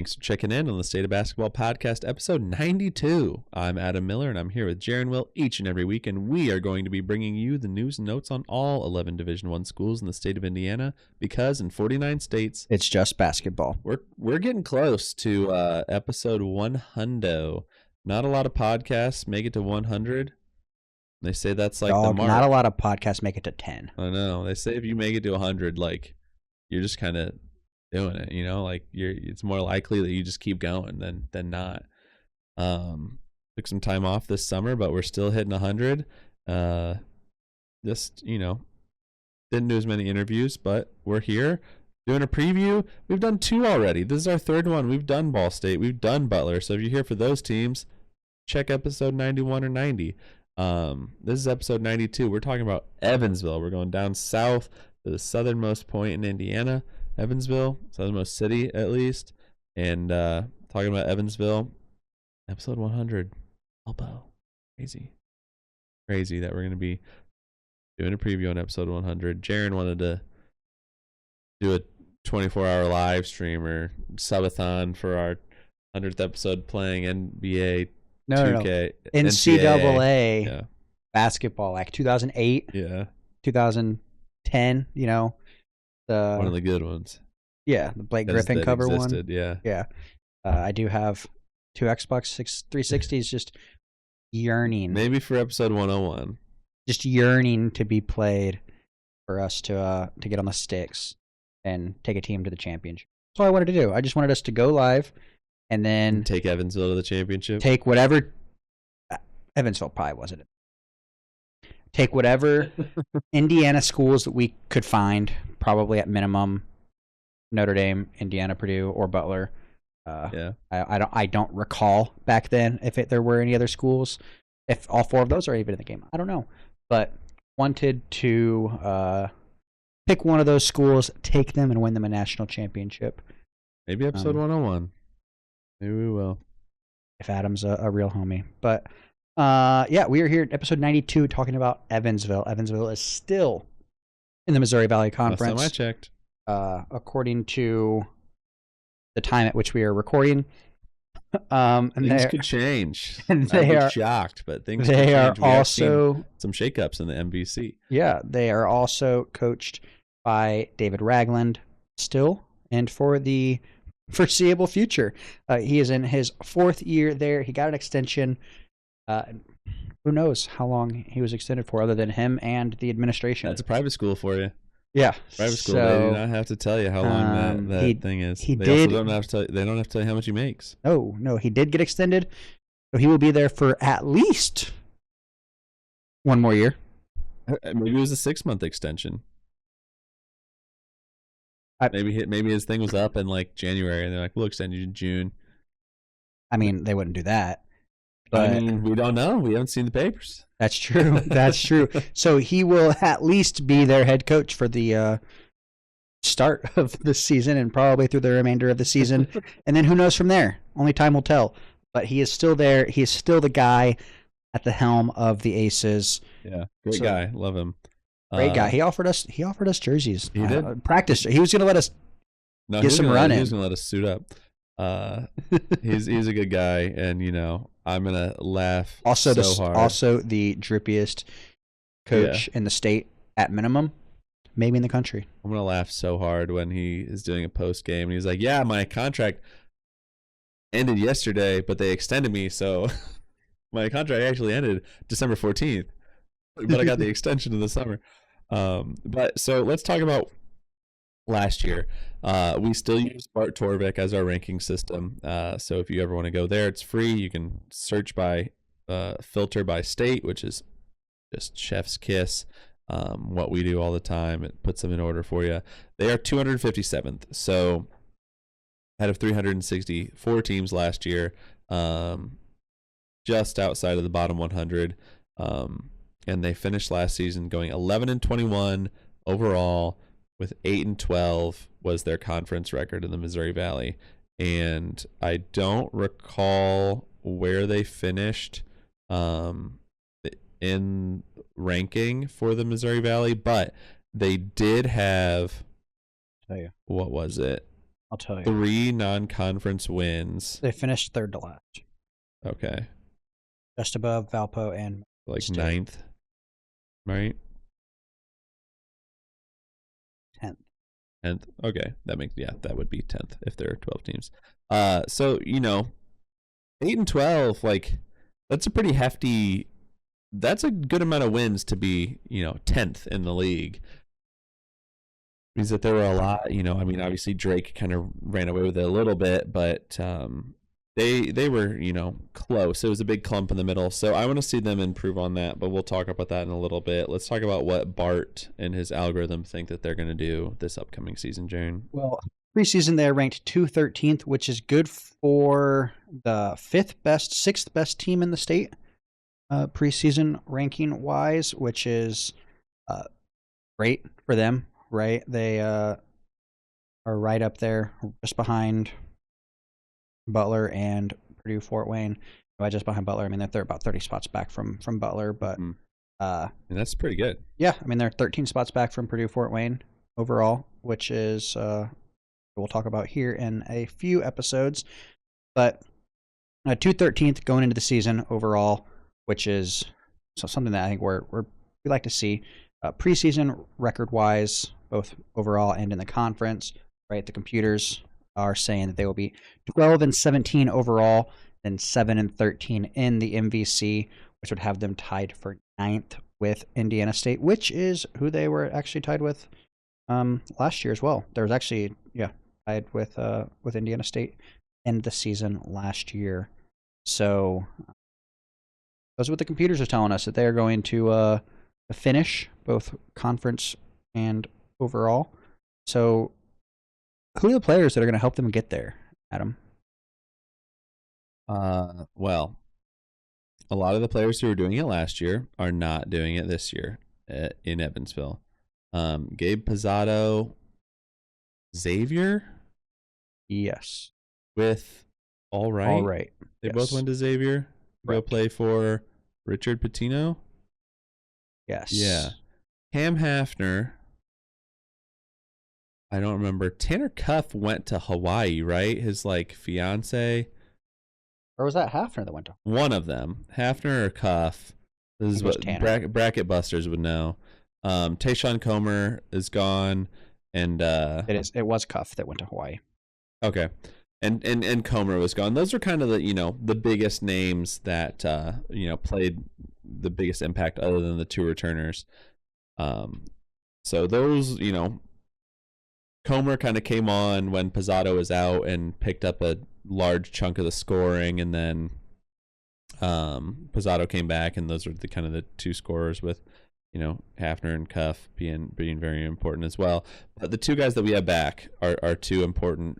Thanks for checking in on the State of Basketball Podcast, episode 92. I'm Adam Miller, and I'm here with Jaren Will each and every week, and we are going to be bringing you the news and notes on all 11 Division I schools in the state of Indiana, because in 49 states, it's just basketball. We're getting close to episode 100. Not a lot of podcasts make it to 100. They say that's like the mark. Not a lot of podcasts make it to 10. I know. They say if you make it to 100, like, you're just kind of doing it, you know, like it's more likely that you just keep going than not. Took some time off this summer, but we're still hitting 100. Just, you know, didn't do as many interviews, but we're here doing a preview. We've done 2 already. This is our 3rd one. We've done Ball State, we've done Butler. So if you're here for those teams, check episode 91 or 90. This is episode 92. We're talking about Evansville. We're going down south to the southernmost point in Indiana, Evansville, southernmost city at least, and talking about Evansville, episode 100. Elbow, crazy that we're going to be doing a preview on episode 100. Jaren wanted to do a 24-hour live stream or subathon for our 100th episode playing NBA 2K. NCAA basketball, like 2008, 2010, you know. One of the good ones. Yeah, the Blake Griffin cover existed, one. Yeah. I do have 2 Xbox 360s just yearning. Maybe for episode 101. Just yearning to be played for us to get on the sticks and take a team to the championship. That's all I wanted to do. I just wanted us to go live and then take Evansville to the championship. Take whatever Evansville probably wasn't it. Take whatever Indiana schools that we could find, probably at minimum Notre Dame, Indiana, Purdue, or Butler. I don't recall back then if there were any other schools, if all 4 of those are even in the game. I don't know, but wanted to pick one of those schools, take them, and win them a national championship. Maybe episode 101. Maybe we will. If Adam's a real homie. But we are here at episode 92 talking about Evansville. Evansville is still in the Missouri Valley Conference. Last time I checked. According to the time at which we are recording. Things could change. And I'd be shocked, but things could change. They are also some shakeups in the MVC. Yeah, they are also coached by David Ragland still, and for the foreseeable future. He is in his 4th year there. He got an extension. Who knows how long he was extended for, other than him and the administration. That's a private school for you. Yeah, private school. They do not have to tell you how long that thing is. They don't have to tell you how much he makes. No, he did get extended, so he will be there for at least 1 more year. Maybe it was a 6-month extension. Maybe his thing was up in like January, and they're like, "We'll extend you in June." I mean, they wouldn't do that. But I mean, we don't know. We haven't seen the papers. That's true. That's true. So he will at least be their head coach for the start of the season and probably through the remainder of the season. And then who knows from there? Only time will tell. But he is still there. He is still the guy at the helm of the Aces. Yeah, great guy. Love him. Great guy. He offered us jerseys. He did practice. He was going to let us get some run in. He was going to let us suit up. He's a good guy, and you know, I'm gonna laugh so hard. Also, the drippiest coach in the state at minimum, maybe in the country. I'm gonna laugh so hard when he is doing a post game and he's like, "Yeah, my contract ended yesterday, but they extended me, so my contract actually ended December 14th, but I got the extension in the summer." But so let's talk about last year. We still use Bart Torvik as our ranking system. So if you ever want to go there, it's free. You can search by filter by state, which is just chef's kiss. What we do all the time, it puts them in order for you. They are 257th. So out of 364 teams last year, just outside of the bottom 100. And they finished last season going 11-21 overall, with 8-12 was their conference record in the Missouri Valley. And I don't recall where they finished in ranking for the Missouri Valley, but they did have, what was it? I'll tell you. 3 non-conference wins. They finished third to last, Okay. just above Valpo and Like State. 9th, right? 10th. 10th. Okay. That would be 10th if there are 12 teams. So, 8 and 12, like, that's a pretty hefty, that's a good amount of wins to be, 10th in the league. Means that there were a lot, obviously Drake kind of ran away with it a little bit, but they were, close. It was a big clump in the middle. So I want to see them improve on that, but we'll talk about that in a little bit. Let's talk about what Bart and his algorithm think that they're going to do this upcoming season, Jaren. Well, preseason they're ranked 213th, which is good for the sixth best team in the state, preseason ranking wise, which is great for them, right? They are right up there, just behind Butler and Purdue Fort Wayne. Well, just behind Butler. I mean, they're about 30 spots back from Butler, but and that's pretty good. Yeah, I mean, they're 13 spots back from Purdue Fort Wayne overall, which is we'll talk about here in a few episodes. But 213th going into the season overall, which is something that I think we like to see. Preseason record wise, both overall and in the conference, right? The computers are saying that they will be 12 and 17 overall, then 7 and 13 in the MVC, which would have them tied for 9th with Indiana State, which is who they were actually tied with last year as well. There was actually tied with Indiana State end the season last year. So those are what the computers are telling us, that they are going to finish both conference and overall. So who are the players that are going to help them get there, Adam? Well, a lot of the players who were doing it last year are not doing it this year in Evansville. Gabe Pizzato, Xavier? Yes. With All Right? All Right. They both went to Xavier. Go play for Richard Pitino? Yes. Yeah. Cam Hafner. I don't remember. Tanner Cuff went to Hawaii, right? His fiance. Or was that Hafner that went to? One of them, Hafner or Cuff. This is what bracket busters would know. Tayshawn Comer is gone, and It was Cuff that went to Hawaii. Okay, and Comer was gone. Those are kind of the biggest names that played the biggest impact, other than the two returners. So those Comer kind of came on when Pizzato was out and picked up a large chunk of the scoring, and then Pizzato came back, and those were the two scorers, with Hafner and Cuff being very important as well. But the two guys that we have back are two important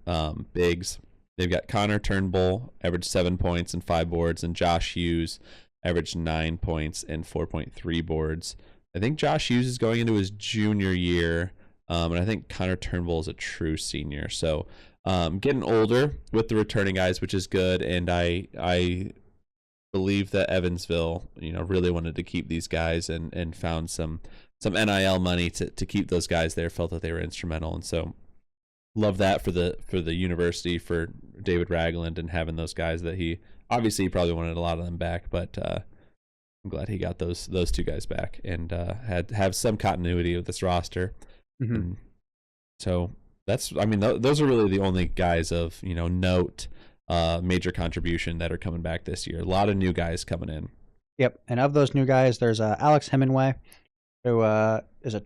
bigs. They've got Connor Turnbull, averaged 7 points and 5 boards, and Josh Hughes averaged 9 points and 4.3 boards. I think Josh Hughes is going into his junior year. And I think Connor Turnbull is a true senior. So getting older with the returning guys, which is good. And I believe that Evansville, really wanted to keep these guys and found some NIL money to keep those guys there, felt that they were instrumental. And so love that for the university, for David Ragland, and having those guys that he probably wanted a lot of them back. But I'm glad he got those two guys back and have some continuity with this roster. Mm-hmm. So those are really the only guys of note, major contribution that are coming back this year. A lot of new guys coming in. Yep, and of those new guys, there's Alex Hemingway, who is a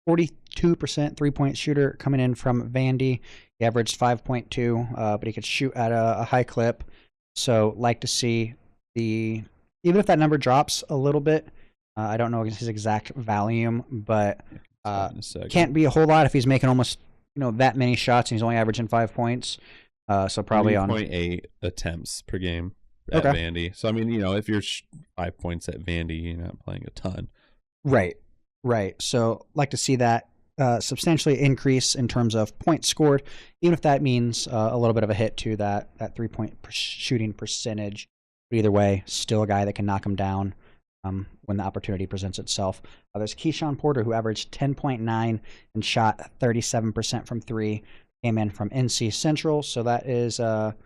42% 3-point shooter coming in from Vandy. He averaged 5.2, but he could shoot at a high clip. So like to see even if that number drops a little bit, I don't know his exact volume, but can't be a whole lot if he's making almost that many shots and he's only averaging 5 points. So probably 3.8 attempts per game at Vandy. So if you're 5 points at Vandy, you're not playing a ton. Right. So like to see that substantially increase in terms of points scored, even if that means a little bit of a hit to that 3-point shooting percentage. But either way, still a guy that can knock him down when the opportunity presents itself. There's Keyshawn Porter, who averaged 10.9 and shot 37% from 3. came in from NC Central, so that is that'd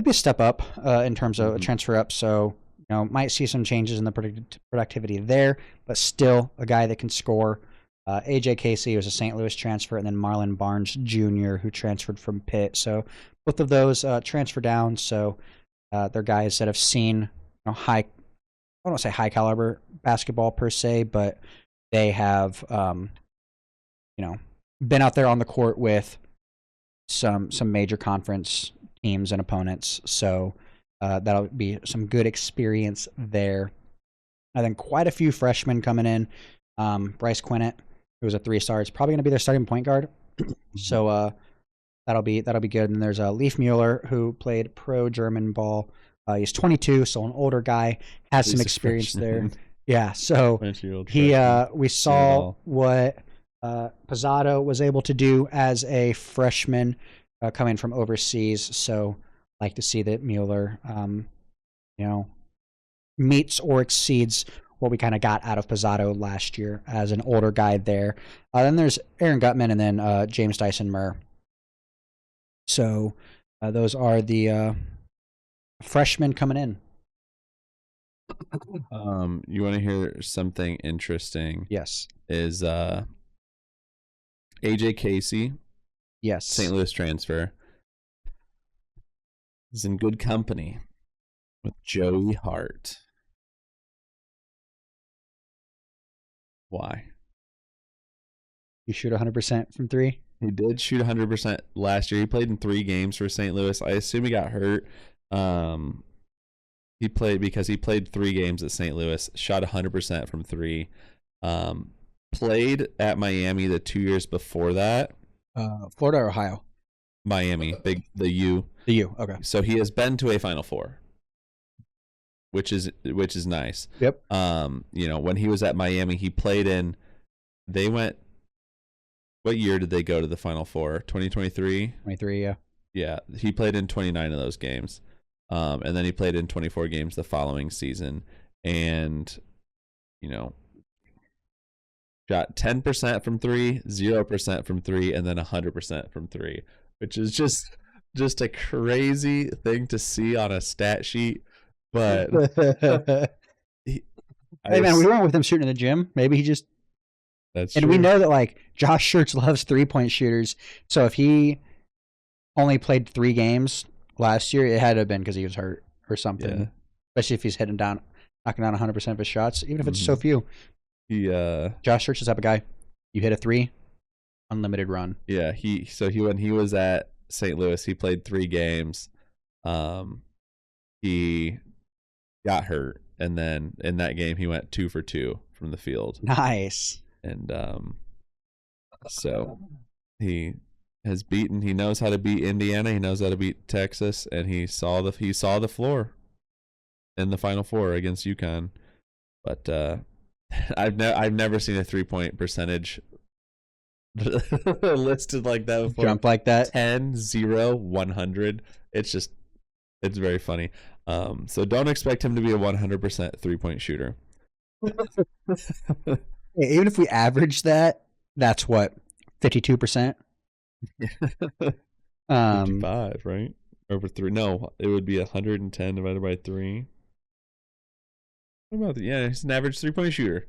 be a step up in terms of a transfer up. So might see some changes in the productivity there, but still a guy that can score. AJ Casey was a St. Louis transfer, and then Marlon Barnes Jr., who transferred from Pitt. So both of those transfer down. So they're guys that have seen high, I don't want to say high caliber basketball per se, but they have been out there on the court with some major conference teams and opponents. So that'll be some good experience there. I think quite a few freshmen coming in. Bryce Quinnett, who was a 3-star, is probably going to be their starting point guard. So that'll be good. And there's Leif Mueller, who played pro German ball. He's 22, so an older guy, has some experience there. Yeah, so we saw what Pizzato was able to do as a freshman coming from overseas. So like to see that Mueller, meets or exceeds what we kind of got out of Pizzato last year as an older guy there. Then there's Aaron Gutman and then James Dyson Murr. So those are the freshmen coming in. You want to hear something interesting? Yes. Is AJ Casey? Yes. St. Louis transfer. He's in good company with Joey Hart. Why? You shoot 100% from 3? He did shoot 100% last year. He played in 3 games for St. Louis. I assume he got hurt. He played 3 games at St. Louis, shot 100% from 3. Played at Miami the 2 years before that. Florida or Ohio? Miami, the U. The U, okay. So he has been to a Final Four, which is nice. Yep. When he was at Miami, he played in. They went. What year did they go to the Final Four? 2023. 23, yeah. Yeah, he played in 29 of those games, and then he played in 24 games the following season, and got 10% from 3, 0% from 3, and then 100% from 3, which is just a crazy thing to see on a stat sheet. But hey man, we went with him shooting in the gym. Maybe he just. That's and true. We know that Josh Schertz loves 3-point shooters. So if he only played 3 games last year, it had to have been because he was hurt or something. Yeah. Especially if he's knocking down 100% of his shots, even if it's so few. Josh Schertz is the type of guy. You hit a 3, unlimited run. Yeah, when he was at St. Louis, he played 3 games. He got hurt, and then in that game he went 2 for 2 from the field. Nice. And so he knows how to beat Indiana, he knows how to beat Texas, and he saw the floor in the Final Four against UConn. But I've never seen a 3-point percentage listed like that before. Jump like that. 10, 0, 100. It's very funny. So don't expect him to be a 100% 3-point shooter. Even if we average that, that's what, 52%? 55, right? Over 3. No, it would be 110 divided by 3. What about he's an average 3-point shooter.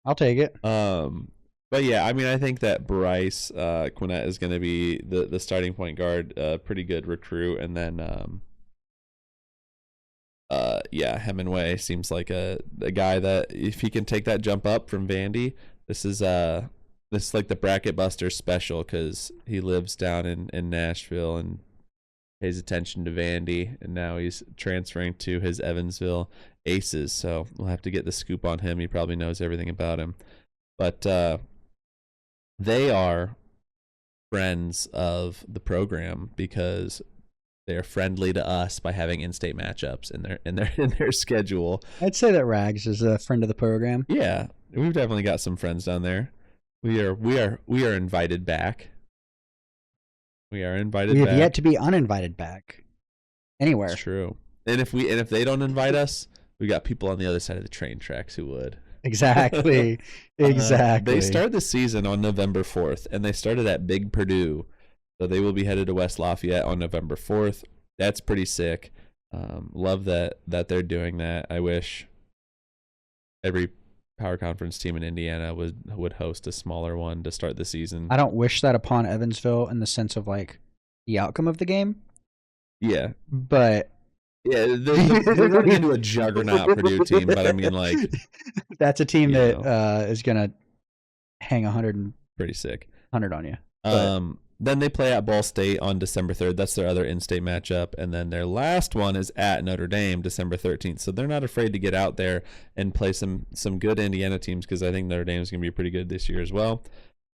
I'll take it. But yeah, I mean, I think that Bryce Quinnett is going to be the starting point guard, pretty good recruit, and then Hemingway seems like a guy that if he can take that jump up from Vandy, this is like the bracket buster special because he lives down in Nashville and pays attention to Vandy, and now he's transferring to his Evansville Aces. So we'll have to get the scoop on him. He probably knows everything about him, but they are friends of the program because they are friendly to us by having in-state matchups in their schedule. I'd say that Rags is a friend of the program. Yeah, we've definitely got some friends down there. We are invited back. We are invited back. We have yet to be uninvited back anywhere. It's true. And if they don't invite us, we got people on the other side of the train tracks who would. Exactly. They Exactly. start the season on November 4th, and they started at Big Purdue. So they will be headed to West Lafayette on November 4th. That's pretty sick. Love that they're doing that. I wish every power conference team in Indiana would host a smaller one to start the season. I don't wish that upon Evansville in the sense of like the outcome of the game, Yeah. but Yeah, they're running into a juggernaut Purdue team, but I mean, like, that's a team you that know. is gonna hang 100 Pretty sick. on you. But Then they play at Ball State on December 3rd. That's their other in-state matchup. And then their last one is at Notre Dame, December 13th. So they're not afraid to get out there and play some good Indiana teams because I think Notre Dame is going to be pretty good this year as well.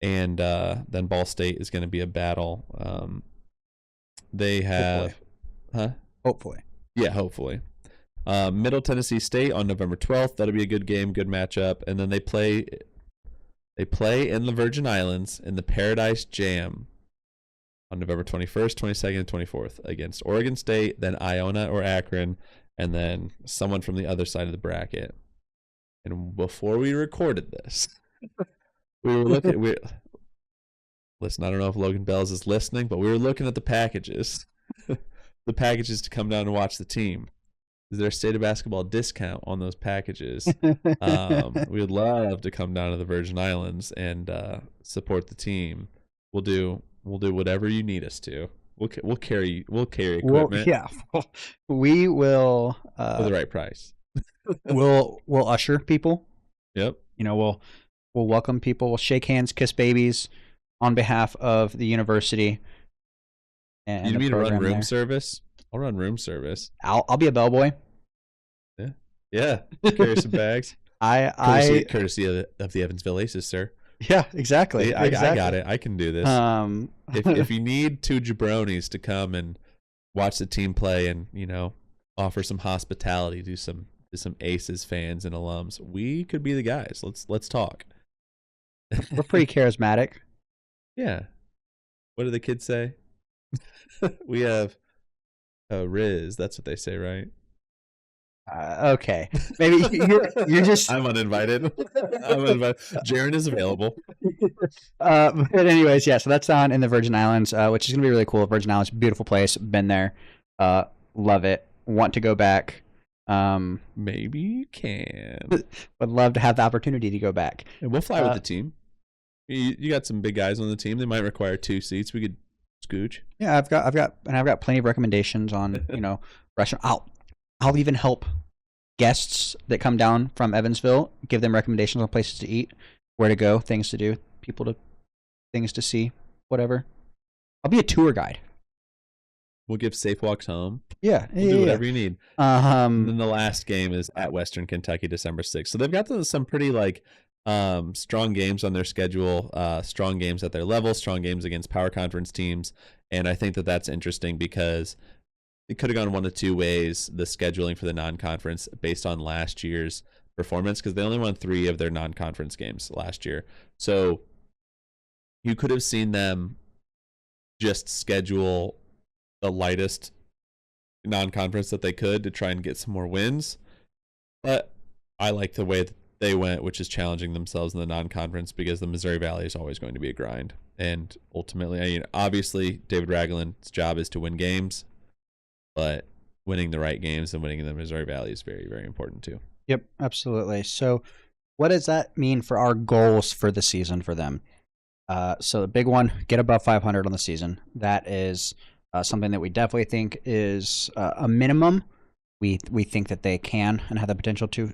And then Ball State is going to be a battle. They have... hopefully. Yeah, hopefully. Middle Tennessee State on November 12th. That'll be a good game, good matchup. And then they play in the Virgin Islands in the Paradise Jam on November 21st, 22nd, and 24th against Oregon State, then Iona or Akron, and then someone from the other side of the bracket. And before we recorded this, we were looking. Listen, I don't know if Logan Bells is listening, but we were looking at the packages, the packages to come down and watch the team. Is there a State of Basketball discount on those packages? We would love to come down to the Virgin Islands and support the team. We'll do whatever you need us to. We'll carry equipment. We will for the right price. we'll usher people. Yep. We'll welcome people. We'll shake hands, kiss babies on behalf of the university. And you need me to run room there. service? I'll run room service. I'll be a bellboy. Yeah. Carry some bags. Courtesy of the Evansville Aces, sir. Yeah, exactly. See, I got it. I can do this. If you need two jabronis to come and watch the team play and offer some hospitality to some Aces fans and alums, we could be the guys. Let's talk. We're pretty charismatic. Yeah. What do the kids say? We have Riz. That's what they say, right? Okay. Maybe you're just... I'm uninvited. Jaren is available. But anyways, yeah, so that's on in the Virgin Islands, which is going to be really cool. Virgin Islands, beautiful place. Been there. Love it. Want to go back. Maybe you can. Would love to have the opportunity to go back. And we'll fly with the team. You got some big guys on the team. They might require 2 seats. We could scooch. Yeah, I've got plenty of recommendations on, restaurant. I'll even help guests that come down from Evansville, give them recommendations on places to eat, where to go, things to do, things to see, whatever. I'll be a tour guide. We'll give safe walks home. Yeah. We'll do whatever you need. And then the last game is at Western Kentucky, December 6th. So they've got some pretty strong games on their schedule, strong games at their level, strong games against power conference teams. And I think that's interesting because it could have gone one of two ways, the scheduling for the non-conference based on last year's performance, because they only won 3 of their non-conference games last year. So you could have seen them just schedule the lightest non-conference that they could to try and get some more wins. But I like the way that they went, which is challenging themselves in the non-conference, because the Missouri Valley is always going to be a grind. And ultimately, obviously, David Ragland's job is to win games, but winning the right games and winning in the Missouri Valley is very, very important too. Yep, absolutely. So what does that mean for our goals for the season for them? So the big one, get above 500 on the season. That is something that we definitely think is a minimum. We think that they can and have the potential to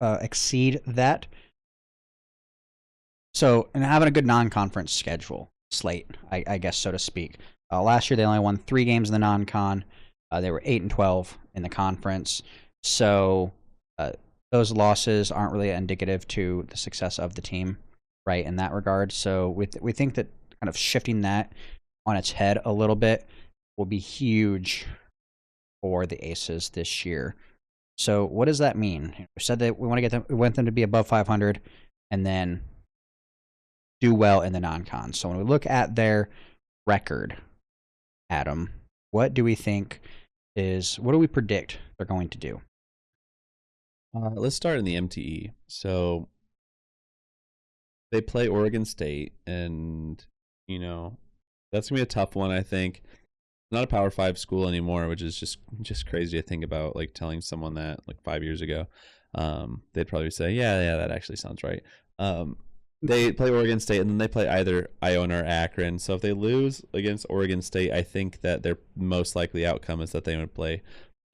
exceed that. So, and having a good non-conference slate, I guess, so to speak. Last year, they only won 3 games in the non-con. They were 8-12 in the conference. So those losses aren't really indicative to the success of the team, right, in that regard. So we think that kind of shifting that on its head a little bit will be huge for the Aces this year. So what does that mean? We said that we want them to be above 500 and then do well in the non-con. So when we look at their record, Adam, what do we predict they're going to do? Let's start in the MTE. So they play Oregon State, and you know that's gonna be a tough one. I think not a Power Five school anymore, which is just crazy to think about. Like telling someone that like 5 years ago, they'd probably say, yeah, that actually sounds right. They play Oregon State, and then they play either Iona or Akron. So if they lose against Oregon State, I think that their most likely outcome is that they would play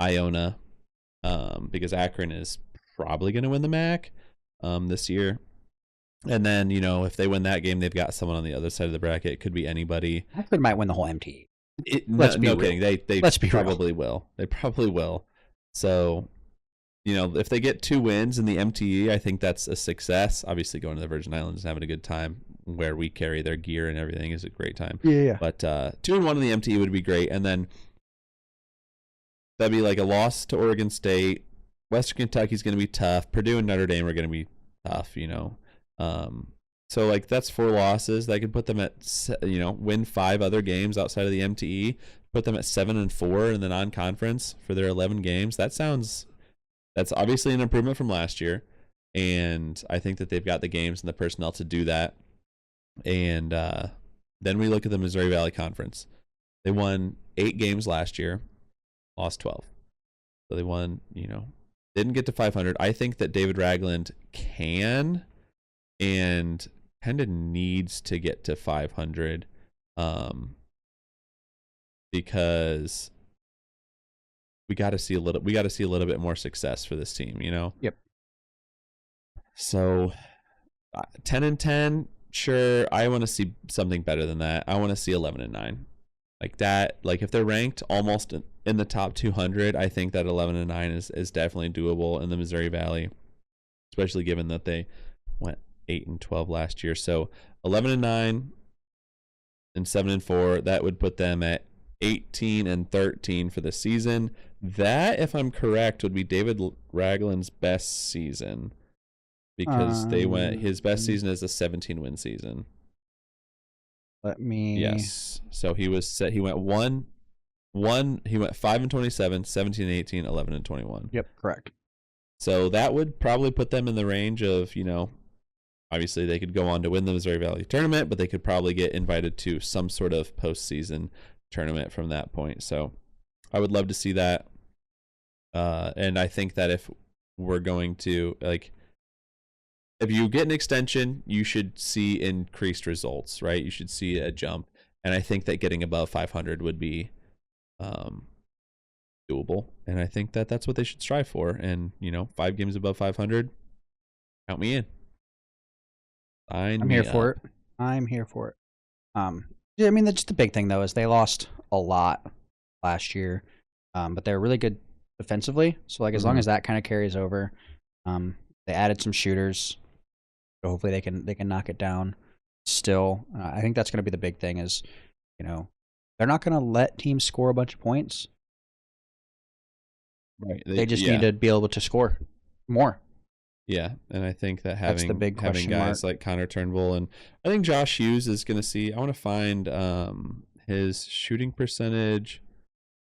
Iona, because Akron is probably going to win the MAC this year. And then, if they win that game, they've got someone on the other side of the bracket. It could be anybody. Akron might win the whole MTE. No kidding. They probably will. They probably will. So, if they get 2 wins in the MTE, I think that's a success. Obviously, going to the Virgin Islands and having a good time where we carry their gear and everything is a great time. Yeah. But 2-1 in the MTE would be great. And then that'd be like a loss to Oregon State. Western Kentucky's going to be tough. Purdue and Notre Dame are going to be tough, So like that's 4 losses. That could put them at, win 5 other games outside of the MTE, put them at 7-4 in the non-conference for their 11 games. That's obviously an improvement from last year. And I think that they've got the games and the personnel to do that. And then we look at the Missouri Valley Conference. They won 8 games last year, lost 12. So they won, didn't get to 500. I think that David Ragland can and kind of needs to get to 500, because we got to see a little bit more success for this team, Yep. So 10-10, sure. I want to see something better than that. I want to see 11-9. Like that, like if they're ranked almost in the top 200, I think that 11-9 is definitely doable in the Missouri Valley, especially given that they went 8-12 last year. So 11-9 and 7-4, that would put them at 18-13 for the season. That, if I'm correct, would be David Ragland's best season, because his best season is a 17-win season. Yes. So he went 5-27, 17-18, 11-21. Yep, correct. So that would probably put them in the range of, obviously they could go on to win the Missouri Valley tournament, but they could probably get invited to some sort of postseason tournament from that point. So I would love to see that. And I think that if we're going to, if you get an extension, you should see increased results, right? You should see a jump. And I think that getting above 500 would be doable. And I think that that's what they should strive for. And, 5 games above 500, count me in. I'm here for it. Yeah, I mean, that's the big thing, though, is they lost a lot last year, but they're really good defensively. So, as long as that kind of carries over, they added some shooters. So hopefully they can knock it down. Still, I think that's going to be the big thing. Is they're not going to let teams score a bunch of points. Right. They just need to be able to score more. Yeah, and I think that having guys mark. like Connor Turnbull, and I think Josh Hughes is going to see. I want to find his shooting percentage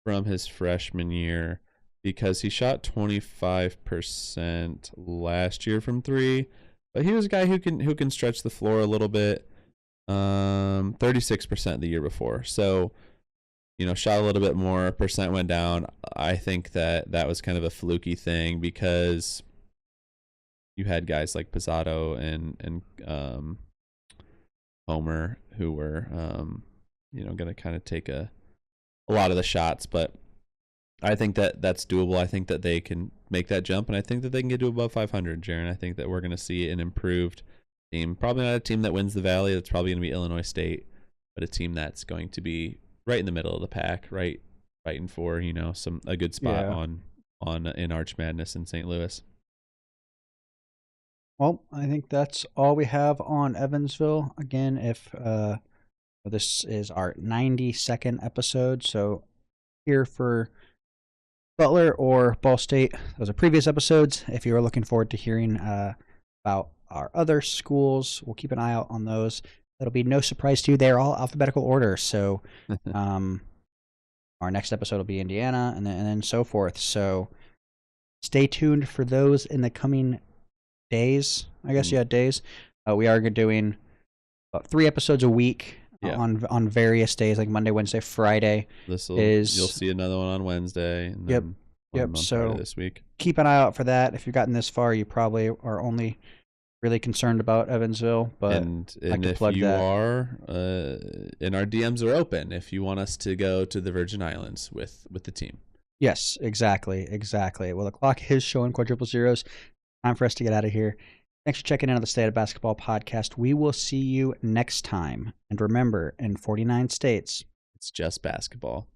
from his freshman year, because he shot 25% last year from 3. But he was a guy who can stretch the floor a little bit. 36% the year before. So, shot a little bit more. Percent went down. I think that was kind of a fluky thing, because you had guys like Pizzato and Homer who were going to kind of take a lot of the shots. But I think that that's doable. I think that they can make that jump, and I think that they can get to above 500, Jaren. I think that we're going to see an improved team. Probably not a team that wins the Valley. That's probably going to be Illinois State, but a team that's going to be right in the middle of the pack, right, fighting for a good spot on in Arch Madness in St. Louis. Well, I think that's all we have on Evansville. Again, if this is our 92nd episode, so here for Butler or Ball State, those are previous episodes. If you are looking forward to hearing about our other schools, we'll keep an eye out on those. That'll be no surprise to you. They're all alphabetical order. So our next episode will be Indiana, and then so forth. So Stay tuned for those in the coming days. I guess, days. We are doing 3 episodes a week on various days, like Monday, Wednesday, Friday. You'll see another one on Wednesday. And Yep. then on So Friday this week. Keep an eye out for that. If you've gotten this far, you probably are only really concerned about Evansville. But and like if you are, and our DMs are open if you want us to go to the Virgin Islands with the team. Yes, exactly. Well, the clock is showing quadruple zeros. Time for us to get out of here. Thanks for checking in on the State of Basketball podcast. We will see you next time. And remember, in 49 states, it's just basketball.